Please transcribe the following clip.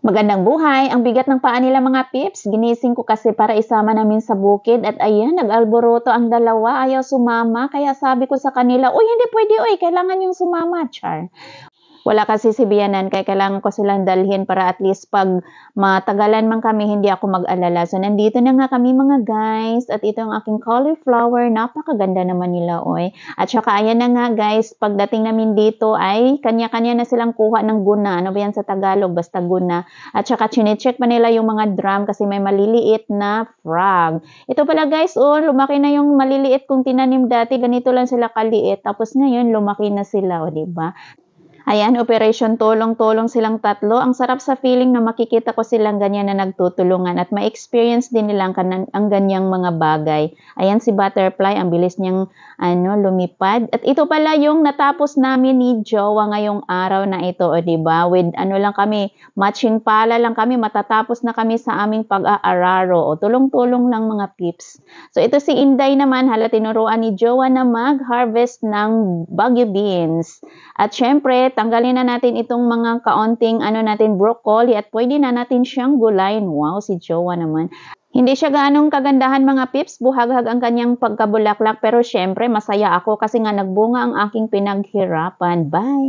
Magandang buhay! Ang bigat ng paa nila mga pips. Ginising ko kasi para isama namin sa bukid at ayan, nag-alboroto ang dalawa, ayaw sumama. Kaya sabi ko sa kanila, uy, hindi pwede, uy, kailangan yung sumama, char. Wala kasi si biyanan kaya kailangan ko silang dalhin para at least 'pag matagalan man kami hindi ako mag-alala. So nandito na nga kami mga guys at ito ang aking cauliflower, napakaganda naman nila oy. At saka ayan na nga guys, pagdating namin dito ay kanya-kanya na silang kuha ng guna. Ano ba yan sa Tagalog? Basta guna. At saka chine-check pa nila yung mga drum kasi may maliliit na frog. Ito pala guys, oh, lumaki na yung maliliit kong tinanim dati. Ganito lang sila kaliit. Tapos ngayon lumaki na sila, oh, 'di ba? Ayan, operation tulong-tulong silang tatlo. Ang sarap sa feeling na makikita ko silang ganyan na nagtutulungan at ma-experience din nilang ang ganyang mga bagay. Ayan si Butterfly, ang bilis niyang lumipad. At ito pala yung natapos namin ni Jowa ngayong araw na ito, o diba? With lang kami, matching pala lang kami, matatapos na kami sa aming pag-aararo. O tulong-tulong lang mga pips. So ito si Inday naman, hala tinuruan ni Jowa na mag-harvest ng Baguio beans. At syempre, tanggalin na natin itong mga kaunting natin broccoli at pwede na natin siyang gulayin. Wow, si Jowa naman. Hindi siya ganong kagandahan mga pips, buhaghag ang kanyang pagkabulaklak pero syempre masaya ako kasi nga nagbunga ang aking pinaghirapan. Bye!